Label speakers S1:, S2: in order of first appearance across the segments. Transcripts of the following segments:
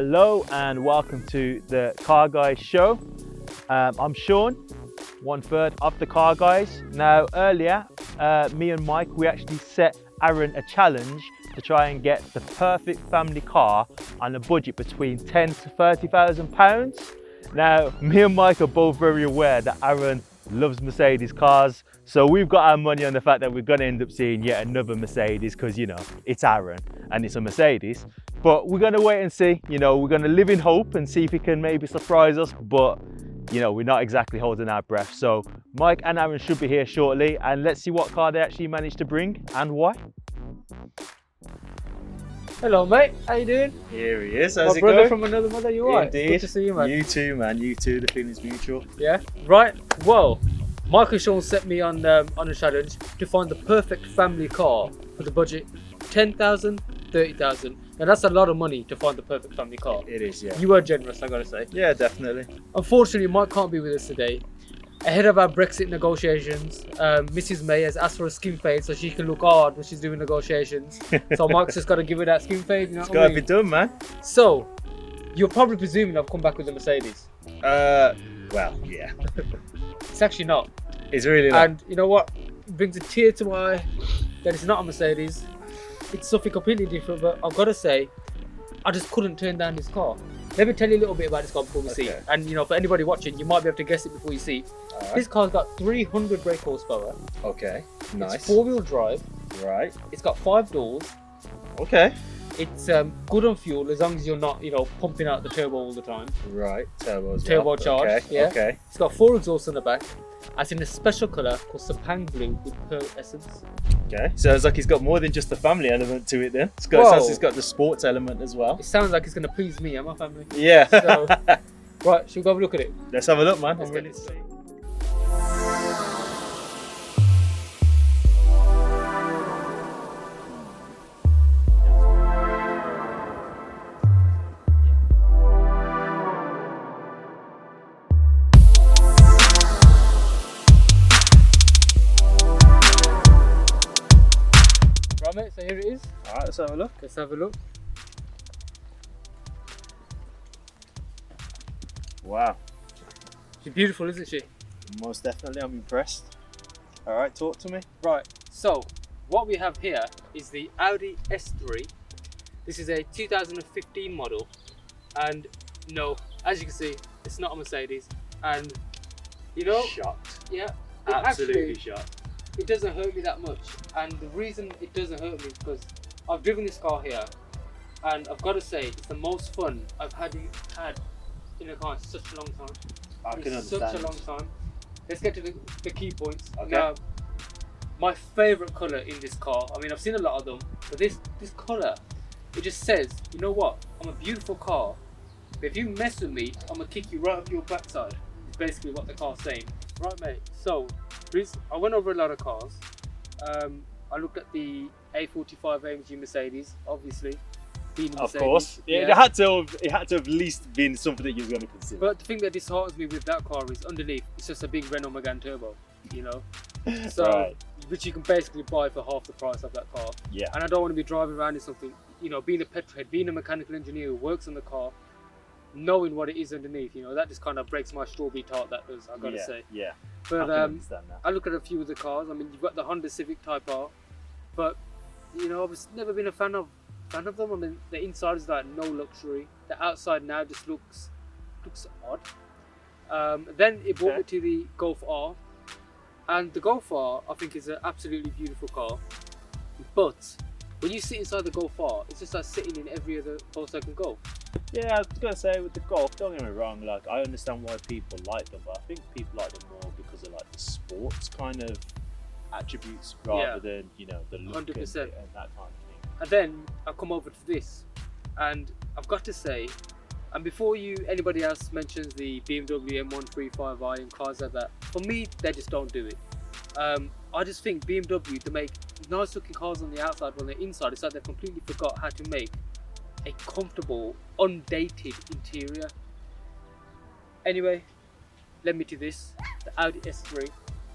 S1: Hello and welcome to the Car Guys show. I'm Shawn, 1/3 of the Car Guys. Now earlier, me and Mike, we actually set Aaron a challenge to try and get the perfect family car on a budget between £10,000 to £30,000. Now, me and Mike are both very aware that Aaron loves Mercedes cars. So we've got our money on the fact that we're gonna end up seeing yet another Mercedes because, you know, it's Aaron and it's a Mercedes. But we're gonna wait and see, you know, we're gonna live in hope and see if he can maybe surprise us. But, you know, we're not exactly holding our breath. So Mike and Aaron should be here shortly and let's see what car they actually managed to bring and why.
S2: Hello mate, how you doing?
S3: Here he is, how's
S2: My
S3: it
S2: brother
S3: going?
S2: from another mother, you alright?
S3: Indeed.
S2: Good to see you, man.
S3: You too, man, you too, the feeling's mutual.
S2: Yeah, right, well, Mike and Shawn set me on a challenge to find the perfect family car for the budget, 10,000, 30,000. Now that's a lot of money to find the perfect family car.
S3: It is, yeah.
S2: You were generous, I gotta say.
S3: Yeah, definitely.
S2: Unfortunately, Mike can't be with us today. Ahead of our Brexit negotiations, Mrs. May has asked for a skin fade so she can look hard when she's doing negotiations. So Mike's just got to give her that skin fade, you know
S3: It's
S2: what I
S3: gotta
S2: mean?
S3: be done, man.
S2: So, you're probably presuming I've come back with a Mercedes.
S3: Well, yeah.
S2: It's actually not.
S3: It's really not.
S2: And you know what? It brings a tear to my eye that it's not a Mercedes. It's something completely different, but I've got to say, I just couldn't turn down this car. Let me tell you a little bit about this car before we see it. And you know, for anybody watching, you might be able to guess it before you see it.
S3: Alright.
S2: This car's got 300 brake horsepower.
S3: Okay, nice.
S2: It's 4-wheel drive.
S3: Right.
S2: It's got 5 doors.
S3: Okay.
S2: It's good on fuel as long as you're not, you know, pumping out the turbo all the time.
S3: Right, turbo as well.
S2: Turbocharged,
S3: Okay,
S2: yeah.
S3: okay.
S2: It's got 4 exhausts on the back. It's in a special colour called Sepang Blue with pearl essence.
S3: Okay, so it's like he's got more than just the family element to it then. It
S2: Whoa.
S3: sounds like it's got the sports element as well.
S2: It sounds like it's going to please me and my family.
S3: Yeah.
S2: So, right, should we go have a look at it?
S3: Let's have a look, man.
S2: Let's
S3: I'm
S2: get
S3: ready
S2: it
S3: to see.
S2: straight. Right, mate, so here it is.
S3: Alright, let's have a look.
S2: Let's have a look.
S3: Wow,
S2: She's beautiful, isn't she?
S3: most definitely, I'm impressed. Alright, talk to me.
S2: Right, so what we have here is the Audi S3. This is a 2015 model, and no, as you can see, it's not a Mercedes. And you know,
S3: Shocked.
S2: yeah,
S3: Absolutely
S2: actually,
S3: shocked.
S2: it doesn't hurt me that much. And the reason it doesn't hurt me is because I've driven this car here, and I've got to say, it's the most fun I've had in a car in such a long time.
S3: I can understand.
S2: Such a long time. Let's get to the key points.
S3: Okay.
S2: Now, my favourite colour in this car, I mean, I've seen a lot of them, but this colour, it just says, you know what, I'm a beautiful car, but if you mess with me, I'm going to kick you right up your backside. It's basically what the car's saying. Right, mate, so, I went over a lot of cars. I looked at the A45 AMG Mercedes, obviously. Being a
S3: Of
S2: Mercedes,
S3: course, yeah. It had to have at least been something that you were going to consider.
S2: But the thing that disheartens me with that car is underneath, it's just a big Renault Megane Turbo, you know? So,
S3: Right.
S2: which you can basically buy for half the price of that car.
S3: Yeah.
S2: And I don't want to be driving around in something, you know, being a petrolhead, being a mechanical engineer who works on the car, knowing what it is underneath, you know, that just kind of breaks my strawberry tart, that does, I've got to say.
S3: Yeah.
S2: But
S3: I can understand that.
S2: I look at a few of the cars. I mean, you've got the Honda Civic Type R, but, you know, I've never been a fan of them. I mean, the inside is like no luxury. The outside now just looks odd. Then it brought me to the Golf R, and the Golf R I think is an absolutely beautiful car. But when you sit inside the Golf R, it's just like sitting in every other Volkswagen Golf.
S3: Yeah, I was going to say with the Golf, don't get me wrong, like I understand why people like them, but I think people like them more because of like the sports kind of attributes rather than, you know, the look and
S2: 100%.
S3: that kind of thing.
S2: And then I come over to this, and I've got to say, and before anybody else mentions the BMW M135i and cars like that, for me, they just don't do it. I just think BMW, to make nice looking cars on the outside, on the inside, it's like they've completely forgot how to make a comfortable, undated interior. Anyway, led me to this, the Audi S3.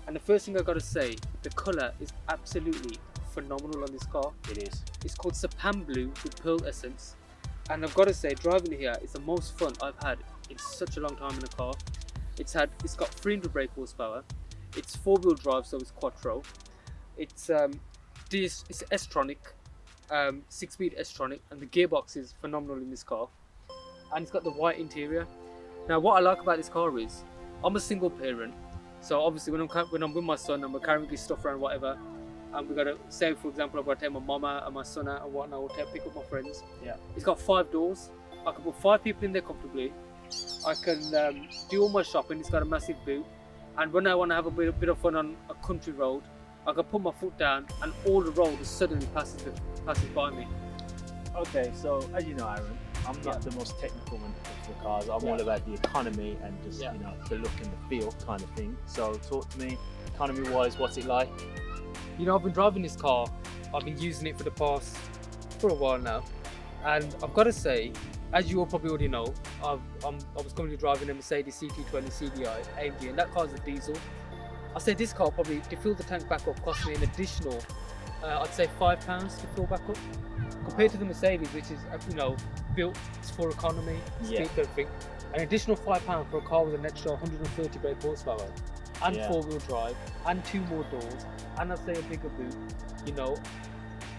S2: And the first thing I've got to say, the colour is absolutely phenomenal on this car.
S3: It is.
S2: It's called Sepang Blue with pearl essence. And I've got to say, driving here is the most fun I've had in such a long time in a car. It's got 300 brake horsepower. It's four-wheel drive, so it's quattro. It's it's S-tronic, 6-speed S-tronic, and the gearbox is phenomenal in this car. And it's got the white interior. Now, what I like about this car is I'm a single parent, so obviously when I'm with my son and we're carrying this stuff around, whatever, and we gotta say, for example, I've got to take my mama and my son out and whatnot, or pick up my friends.
S3: Yeah.
S2: It's got 5 doors. I can put 5 people in there comfortably. I can do all my shopping. It's got a massive boot, and when I want to have a bit of fun on a country road, I can put my foot down, and all the road suddenly passes by me.
S3: Okay, so as you know, Aaron, I'm not the most technical when it comes to cars. I'm all about the economy and just you know, the look and the feel kind of thing. So talk to me, economy-wise, what's it like?
S2: You know, I've been driving this car. I've been using it for a while now, and I've got to say, as you all probably already know, I was currently driving a Mercedes CT20 CDI AMG, and that car's a diesel. I say this car probably, to fill the tank back up, cost me an additional, I'd say £5 to fill back up, compared to the Mercedes, which is built for economy, speed, everything. An additional £5 for a car with an extra 130 brake horsepower, and 4-wheel drive, and 2 more doors, and I'd say a bigger boot.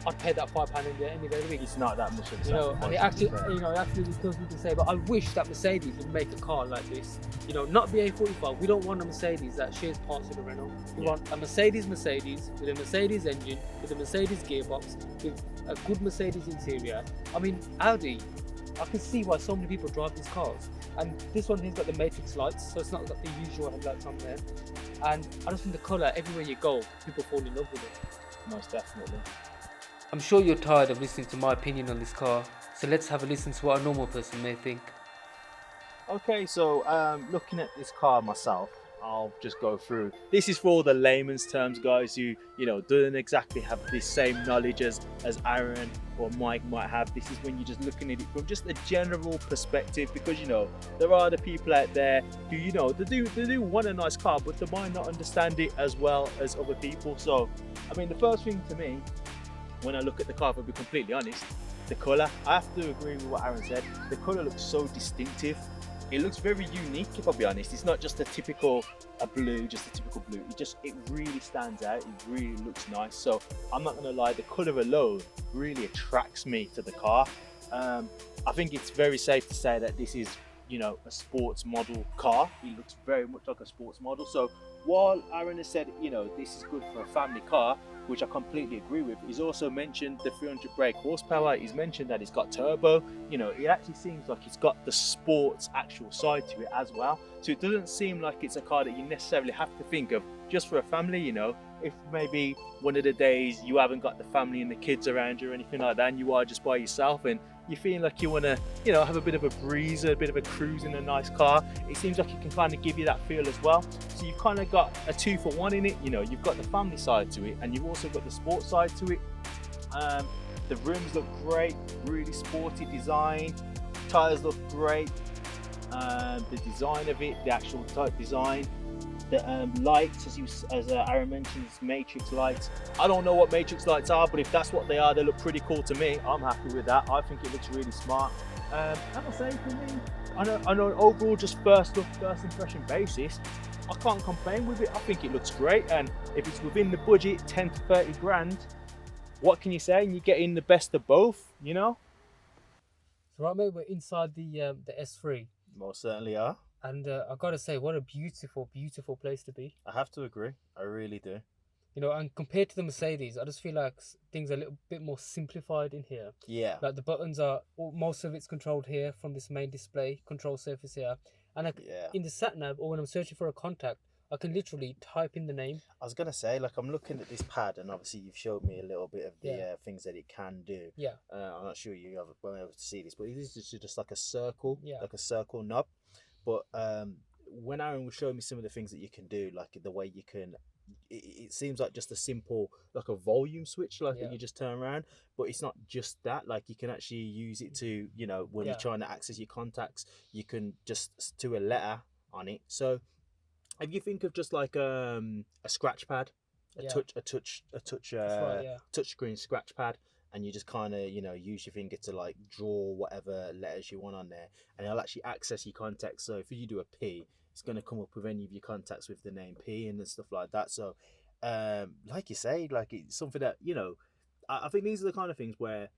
S2: I'd pay that £5 any day of the week.
S3: It's not that much of a
S2: and it actually, it absolutely kills me to say, but I wish that Mercedes would make a car like this. Not the A45. We don't want a Mercedes that shares parts with a Renault. We want a Mercedes with a Mercedes engine, with a Mercedes gearbox, with a good Mercedes interior. I mean, Audi, I can see why so many people drive these cars. And this one here's got the matrix lights, so it's not got the usual headlights on there. And I just think the colour, everywhere you go, people fall in love with it.
S3: Most definitely.
S2: I'm sure you're tired of listening to my opinion on this car, so let's have a listen to what a normal person may think.
S3: Okay, so looking at this car myself, I'll just go through. This is for all the layman's terms, guys, who doesn't exactly have the same knowledge as Aaron or Mike might have. This is when you're just looking at it from just a general perspective, because there are the people out there who they do want a nice car, but they might not understand it as well as other people. So I mean, the first thing to me, when I look at the car, if I'll be completely honest, the colour. I have to agree with what Aaron said. The colour looks so distinctive. It looks very unique, if I'll be honest. It's not just a typical blue, just a typical blue. It really stands out. It really looks nice. So I'm not gonna lie, the colour alone really attracts me to the car. I think it's very safe to say that this is, a sports model car. It looks very much like a sports model. So while Aaron has said, this is good for a family car, which I completely agree with, he's also mentioned the 300 brake horsepower. He's mentioned that it's got turbo. It actually seems like it's got the sports actual side to it as well. So it doesn't seem like it's a car that you necessarily have to think of just for a family. If maybe one of the days you haven't got the family and the kids around you or anything like that, and you are just by yourself and you feel like you want to have a bit of a breeze, a bit of a cruise in a nice car, it seems like it can kind of give you that feel as well. So you've kind of got a 2-for-1 in it. You've got the family side to it, and you've also got the sports side to it. The rims look great, really sporty design. Tires look great. The design of it, the actual type design. The lights, as Aaron mentioned, matrix lights. I don't know what matrix lights are, but if that's what they are, they look pretty cool to me. I'm happy with that. I think it looks really smart. I'll say for me, I know overall, just first impression basis, I can't complain with it. I think it looks great, and if it's within the budget, 10 to 30 grand, what can you say? And you're getting the best of both,
S2: So right, mate, we're inside the S3.
S3: Most certainly are.
S2: And I've got to say, what a beautiful, beautiful place to be.
S3: I have to agree. I really do.
S2: And compared to the Mercedes, I just feel like things are a little bit more simplified in here.
S3: Yeah.
S2: Like the buttons most of it's controlled here from this main display control surface here. And in the sat nav, or when I'm searching for a contact, I can literally type in the name.
S3: I was going to say, I'm looking at this pad, and obviously you've showed me a little bit of the things that it can do.
S2: Yeah.
S3: I'm not sure you have been able to see this, but it is just like a circle,
S2: yeah,
S3: like a circle knob. But when Aaron was showing me some of the things that you can do, like the way you can, it seems like just a simple, like a volume switch, that you just turn around. But it's not just that. Like you can actually use it to, when you're trying to access your contacts, you can just do a letter on it. So if you think of just like a scratch pad, touch screen scratch pad, and you just kind of, you know, use your finger to like draw whatever letters you want on there, and it'll actually access your contacts. So if you do a P, it's going to come up with any of your contacts with the name P and stuff like that. So like you say, like it's something that, you know, I think these are the kind of things where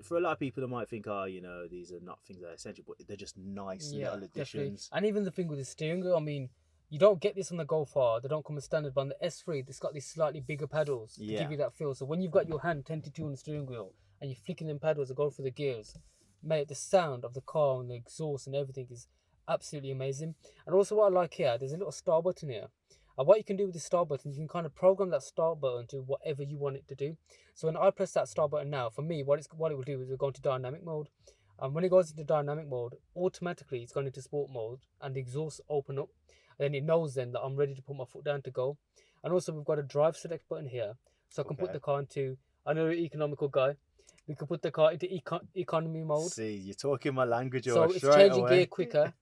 S3: for a lot of people they might think, oh, you know, these are not things that are essential, but they're just nice little additions.
S2: And even the thing with the steering wheel, I mean, you don't get this on the Golf R, they don't come as standard, but on the S3 it's got these slightly bigger paddles to give you that feel. So when you've got your hand 10 to 2 on the steering wheel and you're flicking them paddles to go through the gears, mate, the sound of the car and the exhaust and everything is absolutely amazing. And also what I like here, there's a little start button here. And what you can do with the start button, you can kind of program that start button to whatever you want it to do. So when I press that start button now, for me, what it will do is it'll go into dynamic mode. And when it goes into dynamic mode, automatically it's going into sport mode and the exhausts open up. And then it knows then that I'm ready to put my foot down to go. And also we've got a drive select button here. So I can put the car into, I know you're an economical guy, we can put the car into economy mode.
S3: See, you're talking my language.
S2: So it's changing gear quicker.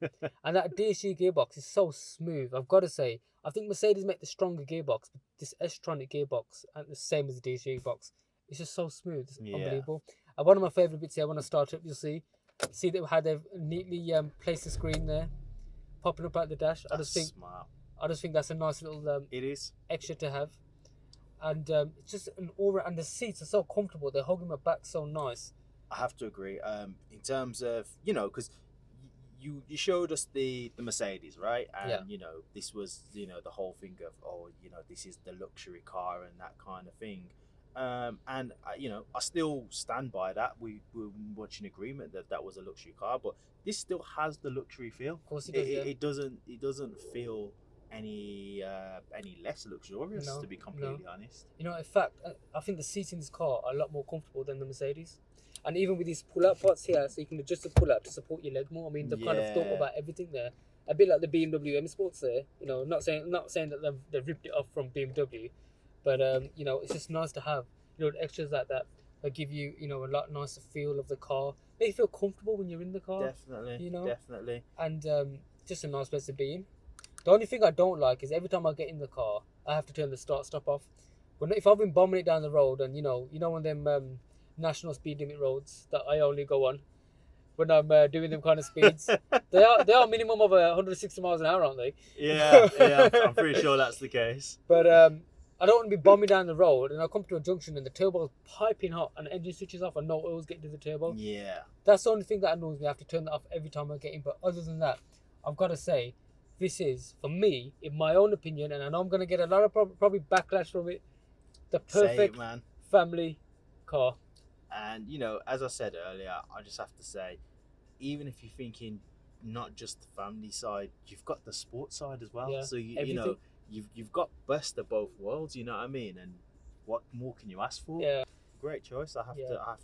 S2: And that DSG gearbox is so smooth. I've got to say, I think Mercedes make the stronger gearbox, but this S-tronic gearbox, and the same as the DSG gearbox, it's just so smooth. It's unbelievable. And one of my favourite bits here, when I start up, you'll see that how they've neatly placed the screen there, popping up at the dash. I just think that's a nice little
S3: it is
S2: extra to have. And it's just an aura, and the seats are so comfortable. They're holding my back so nice.
S3: I have to agree. In terms of, you know, because you showed us the Mercedes, right? And you know, this was, you know, the whole thing of, oh, you know, this is the luxury car and that kind of thing. And you know, I still stand by that. We were much in agreement that that was a luxury car, but this still has the luxury feel. Of
S2: course it does.
S3: It doesn't feel any less luxurious, to be completely honest.
S2: You know, in fact, I think the seats in this car are a lot more comfortable than the Mercedes. And even with these pull-out parts here, so you can adjust the pull-out to support your leg more. I mean, they've kind of thought about everything there. A bit like the BMW M Sports there. You know, not saying that they've ripped it off from BMW, but you know, it's just nice to have, you know, extras like that give you, you know, a lot nicer feel of the car. Make you feel comfortable when you're in the car.
S3: Definitely.
S2: You know,
S3: definitely.
S2: And just a nice place to be in. The only thing I don't like is every time I get in the car, I have to turn the start-stop off. But if I've been bombing it down the road, and you know one of them national speed limit roads that I only go on when I'm doing them kind of speeds, they are minimum of 160 miles an hour, aren't they?
S3: Yeah, I'm pretty sure that's the case.
S2: But I don't want to be bombing down the road, and I come to a junction and the turbo's piping hot, and the engine switches off, and no oil's getting to the turbo.
S3: Yeah,
S2: that's the only thing that annoys me. I have to turn that off every time I get in. But other than that, I've got to say, this is, for me, in my own opinion, and I know I'm going to get a lot of probably backlash from it, the perfect family car.
S3: And, you know, as I said earlier, I just have to say, even if you're thinking not just the family side, you've got the sports side as well. Yeah, so, you know, you've got best of both worlds, you know what I mean? And what more can you ask for?
S2: Yeah.
S3: Great choice, I have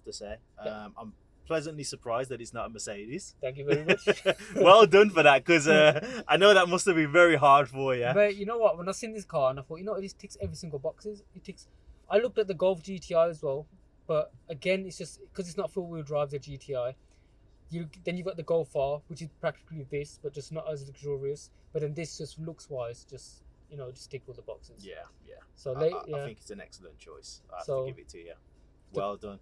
S3: to say. I'm pleasantly surprised that it's not a Mercedes.
S2: Thank you very much.
S3: Well done for that, because I know that must have been very hard for you.
S2: But you know what? When I seen this car and I thought, you know, it just ticks every single boxes. It ticks. I looked at the Golf GTI as well, but again, it's just because it's not four-wheel drive, the GTI. Then you've got the Golf R, which is practically this, but just not as luxurious. But then this, just looks-wise, just, you know, just tick all the boxes.
S3: Yeah.
S2: So
S3: I think it's an excellent choice. I have to give it to you. Well done.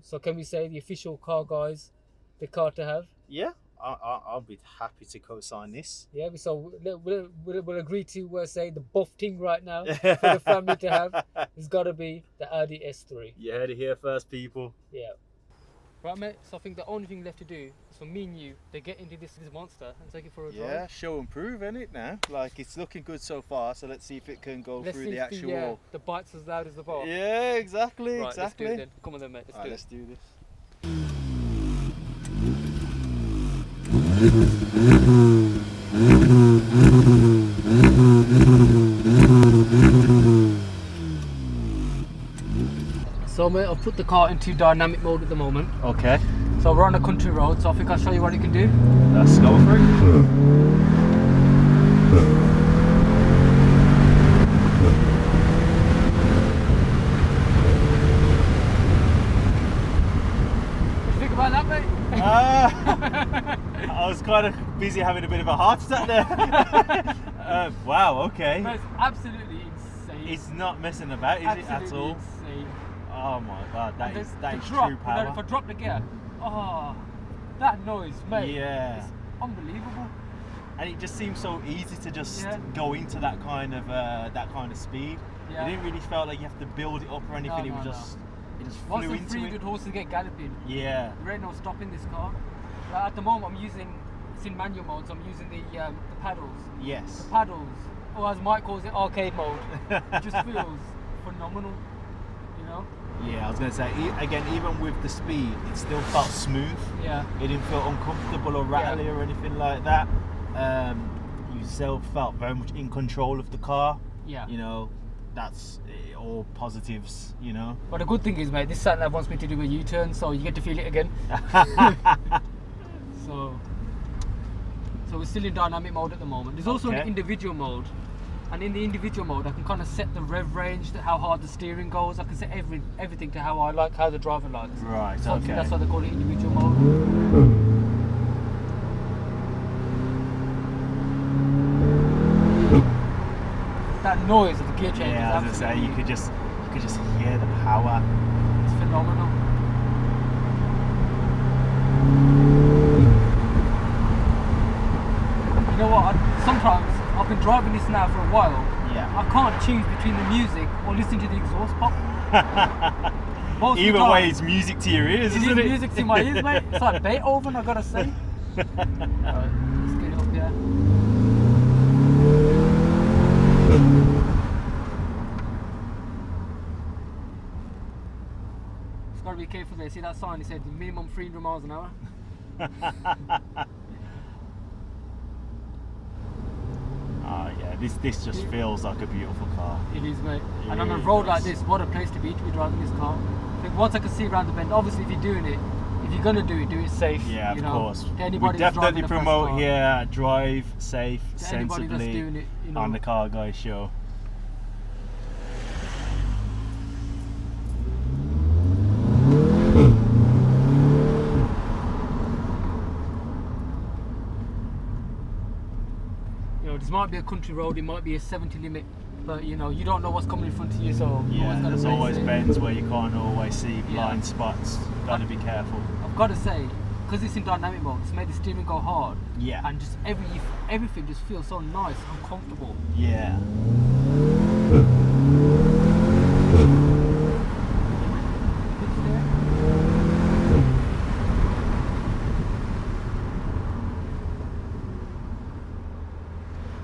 S2: So can we say the official Car Guys, the car to have?
S3: Yeah, I'll be happy to co-sign this.
S2: Yeah, so we'll agree to say the buff thing right now for the family to have has got to be the Audi S3.
S3: You heard it here first, people.
S2: Yeah. Right, mate, so I think the only thing left to do is for me and you to get into this monster and take it for a drive.
S3: Yeah, show and prove, isn't it now? Like, it's looking good so far, so let's see if it can go through the actual...
S2: the bite's as loud as the bar.
S3: Yeah, exactly,
S2: right,
S3: exactly.
S2: Let's do it then. Come on then, mate,
S3: let's do this.
S2: So mate, I've put the car into dynamic mode at the moment.
S3: Okay.
S2: So we're on a country road, so I think I'll show you what it can do.
S3: Let's go for it.
S2: What do you think about that, mate?
S3: I was kind of busy having a bit of a heart attack there. Wow, okay.
S2: It's absolutely insane.
S3: It's not messing about, is it, at all?
S2: Insane.
S3: Oh my god, that is
S2: the
S3: true
S2: drop,
S3: power.
S2: you know, if I drop the gear, oh, that noise, mate.
S3: Yeah.
S2: It's unbelievable.
S3: And it just seems so easy to just
S2: Yeah.
S3: go into that kind of speed.
S2: Yeah.
S3: It didn't really feel like you have to build it up or anything.
S2: No,
S3: it was
S2: no,
S3: just it just
S2: Once
S3: flew
S2: the
S3: into
S2: 300
S3: it.
S2: horses get galloping,
S3: Yeah.
S2: there ain't no stopping this car. Like at the moment, it's in manual mode, so I'm using the paddles.
S3: Yes.
S2: The paddles, or as Mike calls it, arcade mode. It just feels phenomenal, you know?
S3: Yeah, I was gonna say again, even with the speed, it still felt smooth.
S2: Yeah.
S3: It didn't feel uncomfortable or rattly or anything like that. You still felt very much in control of the car.
S2: Yeah.
S3: You know, that's all positives. You know.
S2: But the good thing is, mate, this sat nav wants me to do a U-turn, so you get to feel it again. So we're still in dynamic mode at the moment. There's also an individual mode, and in the individual mode, I can kind of set the rev range, how hard the steering goes. I can set everything to how I like, how the driver likes.
S3: Right.
S2: So
S3: Okay.
S2: that's why they call it individual mode. That noise of the gear change
S3: Yeah,
S2: is
S3: as I say,
S2: absolutely
S3: you could just hear the power.
S2: it's phenomenal. You know what? Sometimes I've been driving this now for a while.
S3: Yeah.
S2: I can't choose between the music or listening to the exhaust pop. Most of the
S3: Either
S2: time,
S3: way, it's music to your ears,
S2: it
S3: isn't
S2: is
S3: it?
S2: music to my ears, mate. It's like Beethoven, I gotta say. Alright, let's get it up here. Just gotta be careful there. See that sign? It said minimum 300 miles an hour.
S3: Oh yeah, this just feels like a beautiful car.
S2: It is, mate.
S3: It
S2: And on a
S3: really
S2: road
S3: does.
S2: like this, what a place to be driving this car. I think once I can see around the bend, obviously if you're doing it, if you're gonna do it safe.
S3: Yeah,
S2: you
S3: of
S2: know,
S3: course.
S2: To
S3: We
S2: anybody that's driving
S3: definitely
S2: a fast
S3: promote
S2: car,
S3: here, drive safe,
S2: to anybody that's
S3: sensibly
S2: doing it, you know.
S3: on the Car Guy Show.
S2: You know, this might be a country road, it might be a 70 limit, but you know, you don't know what's coming in front of you, so you
S3: Yeah,
S2: always gotta
S3: there's
S2: face
S3: always
S2: it.
S3: bends where you can't always see
S2: Yeah.
S3: blind spots. Gotta be careful.
S2: I've got to say, because it's in dynamic mode, it's made the steering go hard,
S3: Yeah.
S2: and just everything just feels so nice and comfortable.
S3: Yeah.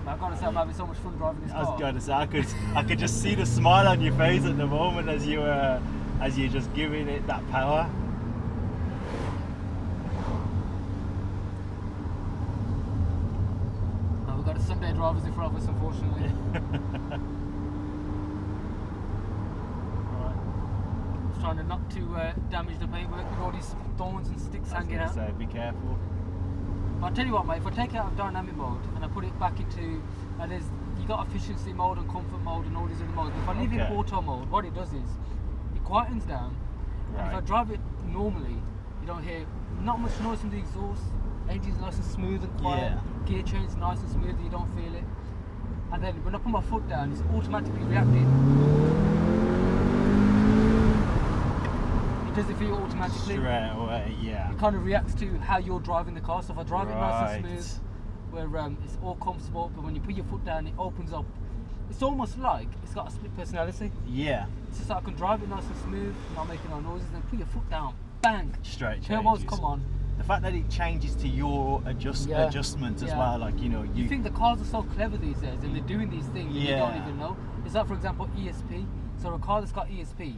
S2: I've got to say, I'm having so much fun driving this
S3: I
S2: car.
S3: was gonna say I could just see the smile on your face at the moment as you're just giving it that power.
S2: Oh, we've got the Sunday drivers in front of us, unfortunately. Alright. Just trying to not to damage the paintwork with all these thorns and sticks
S3: I was
S2: hanging
S3: gonna
S2: out.
S3: say, be careful.
S2: But I'll tell you what, mate, if I take it out of dynamic mode and I put it back into, you got efficiency mode and comfort mode and all these other modes. If I leave it in
S3: Okay.
S2: auto mode, what it does is, it quietens down. And if I
S3: Right.
S2: drive it normally, you don't hear not much noise from the exhaust. Engine's nice and smooth and quiet.
S3: Yeah.
S2: Gear change nice and smooth, you don't feel it. And then when I put my foot down, it's automatically reacting. It does it for you automatically.
S3: Straight away, yeah.
S2: It kind of reacts to how you're driving the car. So if I drive it nice and
S3: Right.
S2: smooth, where it's all comfortable, but when you put your foot down, it opens up. It's almost like it's got a split personality.
S3: Yeah.
S2: It's just like I can drive it nice and smooth, not making no noises, then put your foot down, bang,
S3: Straight
S2: turbos
S3: changes.
S2: come on.
S3: The fact that it changes to your
S2: Yeah.
S3: adjustments as
S2: Yeah.
S3: well, like you
S2: You think the cars are so clever these days, and they're doing these things and you don't
S3: Yeah.
S2: even know. It's like, for example, ESP. So a car that's got ESP,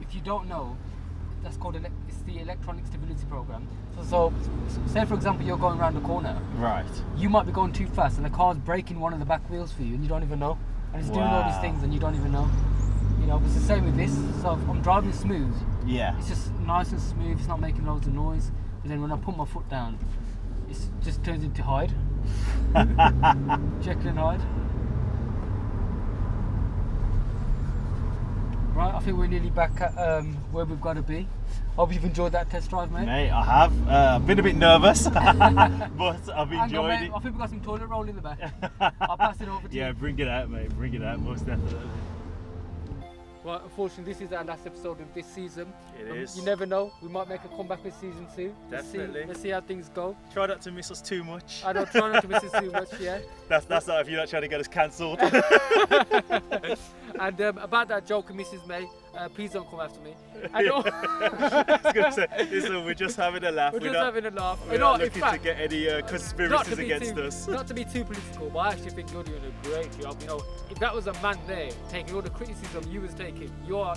S2: if you don't know, that's called it's the electronic stability program. So say for example you're going around the corner,
S3: right.
S2: you might be going too fast and the car's braking one of the back wheels for you and you don't even know, and it's doing all these
S3: Wow.
S2: things and you don't even know. You know, but it's the same with this. So if I'm driving smooth,
S3: Yeah.
S2: it's just nice and smooth, it's not making loads of noise. But then when I put my foot down, it just turns into Hyde. Jekyll and Hyde. Right, I think we're nearly back at where we've got to be. Hope you've enjoyed that test drive, mate.
S3: Mate, I have. I've been a bit nervous, but I've
S2: Hang on,
S3: enjoyed
S2: mate.
S3: it.
S2: I think we've got some toilet roll in the back. I'll pass it over to
S3: Yeah,
S2: you.
S3: bring it out, mate. Bring it out, most definitely.
S2: Right, unfortunately, this is our last episode of this season.
S3: It is.
S2: You never know, we might make a comeback with season 2.
S3: Definitely.
S2: Let's see how things go.
S3: Try not to miss us too much.
S2: I don't try not to miss it too much, yeah.
S3: That's not if you're not trying to get us cancelled.
S2: And about that joke with Mrs. May, please don't come after me.
S3: I was going to say, listen, we're just having a laugh.
S2: We're just having a laugh.
S3: We're not looking to get any conspiracies against us.
S2: Not to be too political, but I actually think you're doing a great job. You know, if that was a man there taking all the criticism you was taking, you are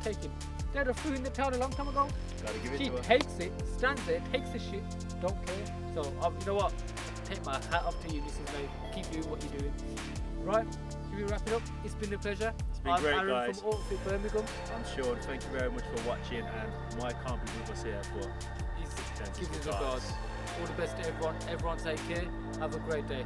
S2: taking. They'd have threw in the towel a long time ago.
S3: Gotta give it
S2: She
S3: to her.
S2: hates it, stands there, takes the shit, don't care. So, you know what? Take my hat off to you, Mrs. May. Keep doing what you're doing. Right, should we wrap it up? It's been a pleasure.
S3: It's been great,
S2: Aaron
S3: guys.
S2: from Outfit Birmingham.
S3: I'm Shawn. Thank you very much for watching, and Mike can't be with us here, but
S2: He's
S3: sends
S2: giving
S3: his
S2: us
S3: regards.
S2: regards. All the best to everyone. Everyone take care. Have a great day.